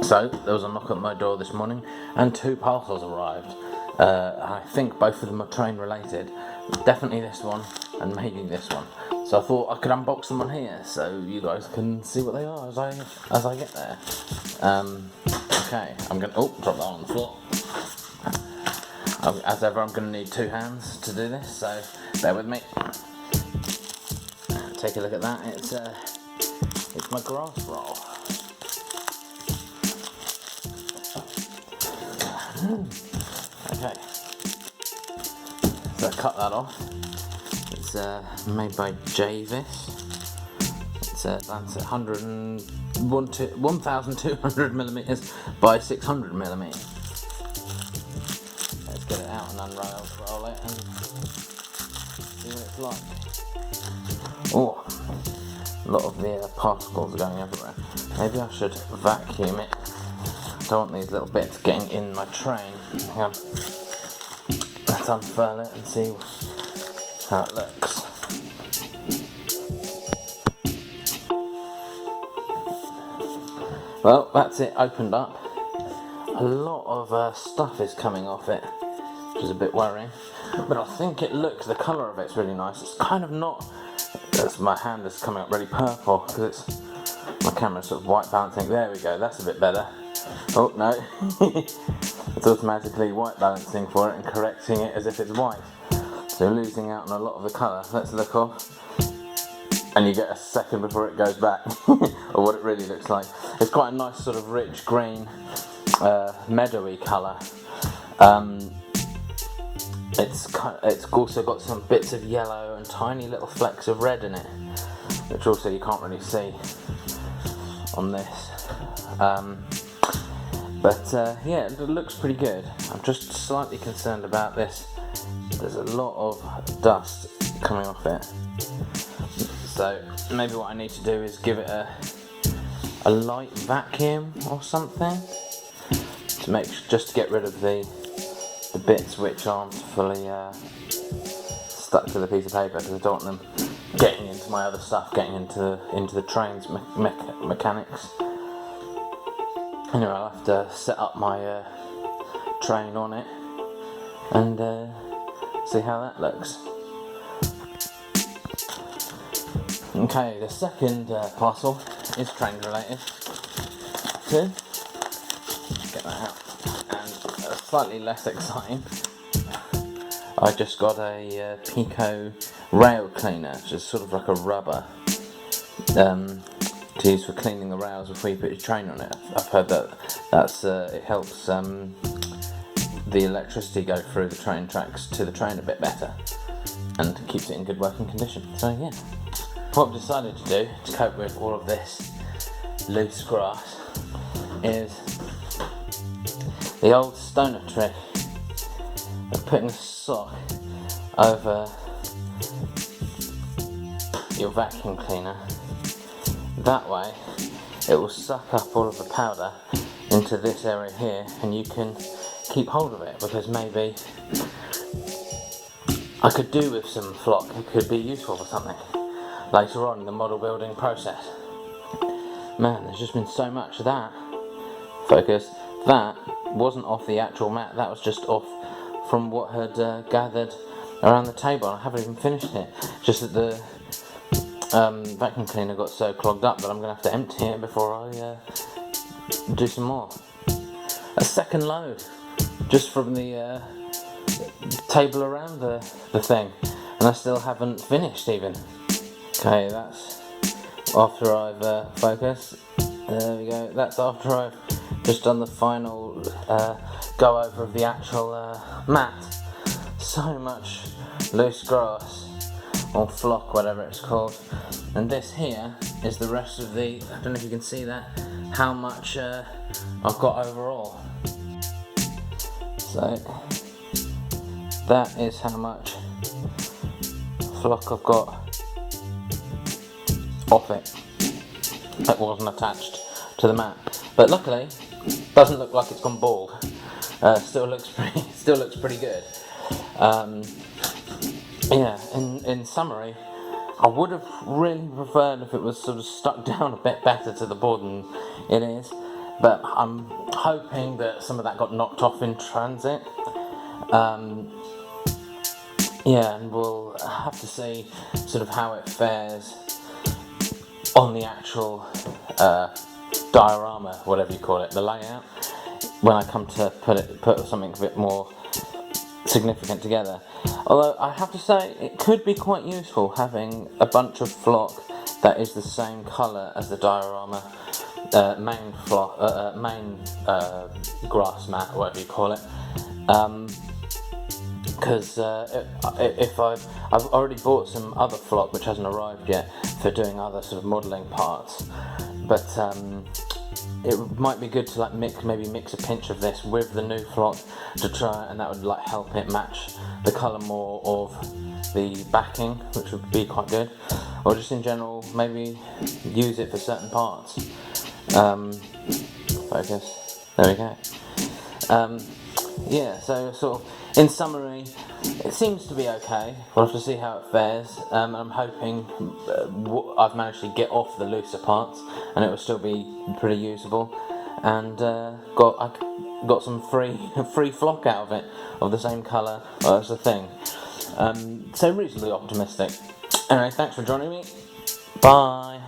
So there was a knock at my door this morning and 2 parcels arrived. I think both of them are train related. Definitely this one and maybe this one. So I thought I could unbox them on here so you guys can see what they are as I get there. Okay, I'm gonna drop that on the floor. As ever, I'm gonna need 2 hands to do this, so bear with me. Take a look at that. It's my grass roll. Okay, so I cut that off. It's made by Javis. That's 1,200 millimeters by 600 millimeters. Let's get it out and unroll it and see what it's like. Oh, a lot of the particles are going everywhere. Maybe I should vacuum it. I don't want these little bits getting in my train. Hang on. Let's unfurl it and see how it looks. Well, that's it opened up. A lot of stuff is coming off it, which is a bit worrying. But I think the colour of it's really nice. It's kind of not, my hand is coming up really purple because my camera's sort of white balancing. There we go, that's a bit better. Oh no, it's automatically white balancing for it and correcting it as if it's white. So losing out on a lot of the colour. Let's look off. And you get a second before it goes back, or what it really looks like. It's quite a nice sort of rich green, meadowy colour. It's also got some bits of yellow and tiny little flecks of red in it, which also you can't really see on this. Yeah, it looks pretty good. I'm just slightly concerned about this. There's a lot of dust coming off it. So maybe what I need to do is give it a light vacuum or something to just to get rid of the bits which aren't fully stuck to the piece of paper, because I don't want them getting into my other stuff, getting into the train's mechanics. Anyway, I'll have to set up my train on it and see how that looks. Okay, the second parcel is train related too. Get that out. And slightly less exciting, I just got a Pico rail cleaner, which is sort of like a rubber to use for cleaning the rails before you put your train on it. I've heard that it helps the electricity go through the train tracks to the train a bit better and keeps it in good working condition. So yeah. What I've decided to do to cope with all of this loose grass is the old stoner trick of putting a sock over your vacuum cleaner. That way it will suck up all of the powder into this area here and you can keep hold of it, because maybe I could do with some flock. It could be useful for something later on in the model building process. Man, there's just been so much of that. Focus. That wasn't off the actual mat, that was just off from what had gathered around the table. I haven't even finished it. Just that the vacuum cleaner got so clogged up that I'm going to have to empty it before I do some more. A second load just from the table around the thing, and I still haven't finished even. Okay, that's after I've focused. There we go. That's after I've just done the final go over of the actual mat. So much loose grass, or flock, whatever it's called. And this here is the rest of the, I don't know if you can see that, how much I've got overall. So that is how much flock I've got off it that wasn't attached to the mat. But luckily, doesn't look like it's gone bald. Still looks pretty good. Yeah. In summary, I would have really preferred if it was sort of stuck down a bit better to the board than it is. but I'm hoping that some of that got knocked off in transit. Yeah, and we'll have to see sort of how it fares on the actual diorama, whatever you call it, the layout, when I come to put something a bit more significant together. Although I have to say, it could be quite useful having a bunch of flock that is the same colour as the diorama main grass mat, whatever you call it. Because if I've already bought some other flock which hasn't arrived yet for doing other sort of modelling parts, but it might be good to like maybe mix a pinch of this with the new flock to try, and that would like help it match the colour more of the backing, which would be quite good. Or just in general, maybe use it for certain parts. Focus. There we go. Yeah, so sort of in summary, it seems to be okay. We'll have to see how it fares. I'm hoping I've managed to get off the looser parts and it will still be pretty usable. And I got some free flock out of it of the same colour. Well, that's the thing. So reasonably optimistic. Anyway, thanks for joining me. Bye.